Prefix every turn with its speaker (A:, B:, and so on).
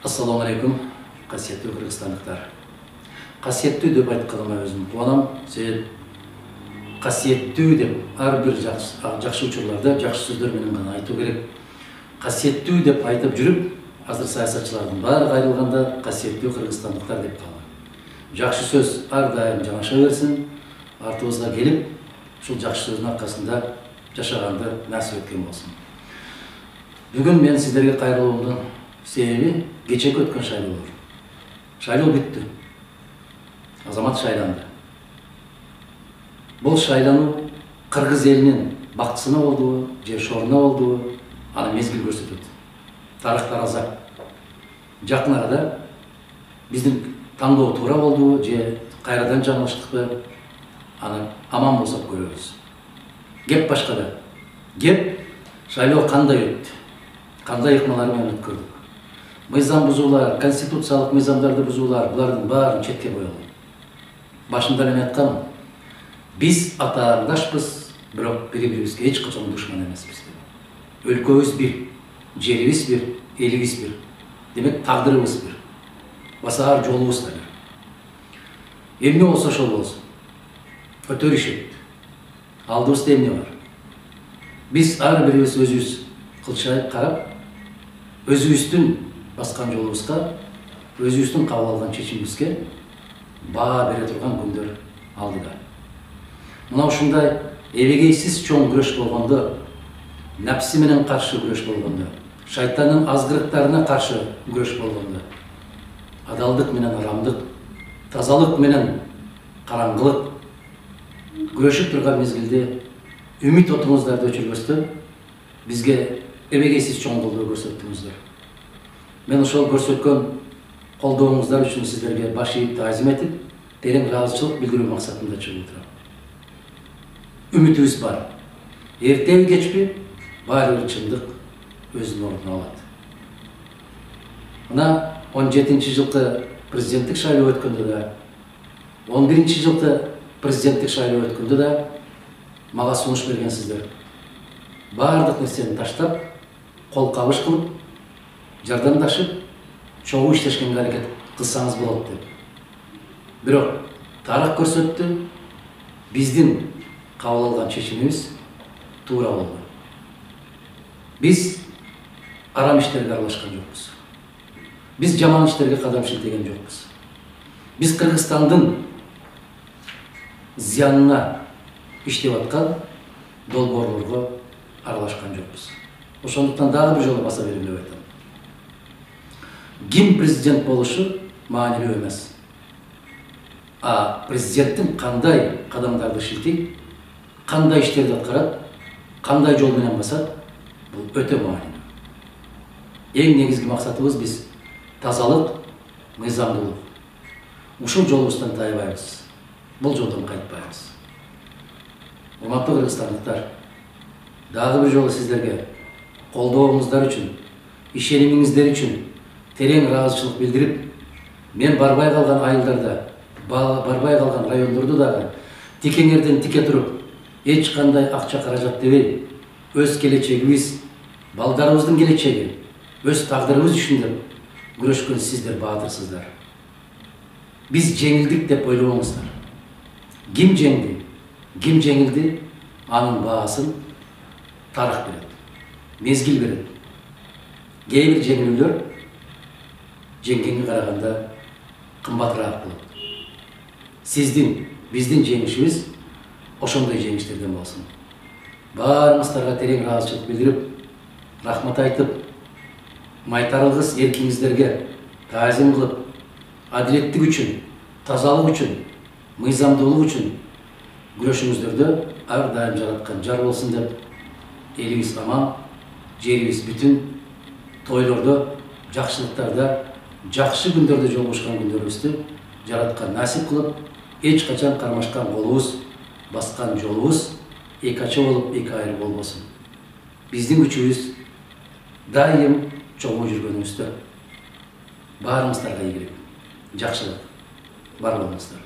A: Assalamu alaikum, qasiyetli Kırgızstanlıklar. Qasiyetli деп aytқаныма өзім қуанам. Себеп qasiyetli деп ар бир жакшы учурларда жакшы сөздөр менен гана айтуу керек. Qasiyetli деп айтып жүрүп, азыр саясатчылардын баары кайрылганда qasiyetli Кыргызстандыктар деп калган. Жакшы сөз ар дайым жаңаша берсин, артыбызга келип, ушул жакшы сөздүн аркасында жашаганды насип эткен болсун. Бүгүн мен сиздерге кайрылуумдун себеби кечеки өткөн шайлоолор. Шайлоо бүттү. Азамат шайланды. Бул шайлануу кыргыз элинин бактысына болдубу, же шоруна болдубу, аны мезгил көрсөтөт. Тарыхтар азап. Жакын арада биздин тандоо туура болдубу, же кайрадан жаңылыштыкпы, аны аман болсок көрөбүз. Кеп башкада. Кеп шайлоо кандай өттү? Кандай ыкмалар менен өткөрдүк? Мыйзам бузуулар, конституциялык мыйзамдарды бузуулар, булардын баарын четке коелу. Башында мен айткам, биз атаандашпыз, бирок бири-бирибизге эч качан душман эмеспиз деп. Өлкөбүз бир, жерибиз бир, элибиз бир. Демек тагдырыбыз бир. Басаар жолубуз да бир. Эмне болсо ошол болсун. Өтөрүшөт. Алдыбызда эмне бар? Биз ар бирибиз өзүбүз кылчайып карап, өзүбүздүн баскан жолубузга, өзүбүздүн кабыл алган чечимибизге баа бере турган күндөр алдыда. Мына ушундай эбегейсиз чоң күрөш болгондо, напси менен каршы күрөш болгондо, шайтандын азгырыктарына каршы күрөш болгондо, адалдык менен арамдык, тазалык менен караңгылык күрөшүп турган мезгилде үмүт отуңуздарды өчүрбөстөн бизге эбегейсиз чоң колдоо көрсөттүңүздөр. Мен ошол көрсөткөн колдооңуздар үчүн сиздерге баш ийип таазим этип, терең ыраазычылык билдирүү максатында чыгып турам. Үмүтүбүз бар. Эртеби кечпи баары бир чындык өзүнүн ордун алат. Мына 17-жылкы президенттик шайлоо өткөндө да, 11-жылкы президенттик шайлоо өткөндө да мага сунуш бергенсиздер. Баардык нерсени таштап, кол кабыш кылып, жардамдашып, чогуу иштешкенге аракет кылсаңыз болот деп. Бирок тарых көрсөттү, биздин кабыл алган чечимибиз туура болду. Биз арам иштерге аралашкан жокпуз. Биз жаман иштерге кадам шилтеген жокпуз. Биз Кыргызстандын зыянына иштеп аткан долбоорлорго аралашкан жокпуз. Ошондуктан дагы бир жолу баса берем деп айтам. Ким президент болушу маанилүү эмес. А президенттин кандай кадамдарды шилтейт, кандай иштерди аткарат, кандай жол менен басат, бул өтө маанилүү. Эң негизги максатыбыз биз тазалык, мыйзамдуулук. Ушул жолубуздан тайбайбыз. Бул жолдон кайтпайбыз. Урматтуу кыргызстандыктар, дагы бир жолу сиздерге колдооңуздар үчүн, ишенимиңиздер үчүн терең ыраазычылык билдирип, мен барбай калган айылдарда, барбай калган райондордо дагы тикеңерден тике туруп, эч кандай акча каражат дебей, өз келечегибиз, балдарыбыздын келечеги, өз тагдырыбыз үчүн деп күрөшкөн сиздер баатырсыздар. Биз жеңилдик деп ойлобоңуздар. Ким жеңди? Ким жеңилди? Анын баасын тарых берет, мезгил берет. Кээ бир жеңилүүлөр жеңгенге караганда кымбатыраак болот. Сиздин, биздин жеңишибиз ошондой жеңиштерден болсун. Баарыңыздарга терең ыраазычылык билдирип, рахмат айтып, майтарылгыс эркиңиздерге таазим кылып, адилеттик үчүн, тазалык үчүн, мыйзамдуулук үчүн күрөшүңүздөрдө ар дайым жараткан жар болсун деп, элибиз аман, жерибиз бүтүн, тойлордо, жакшылыктарда, жакшы күндөрдө жолугушкан күндөрүбүздү жараткан насип кылып, эч качан кармашкан колубуз, баскан жолубуз эки ача болуп, эки айры болбосун. Биздин күчүбүз дайым чогуу жүргөнүбүздө. Баарыңыздарга ийгилик, жакшылык бар болуңуздар.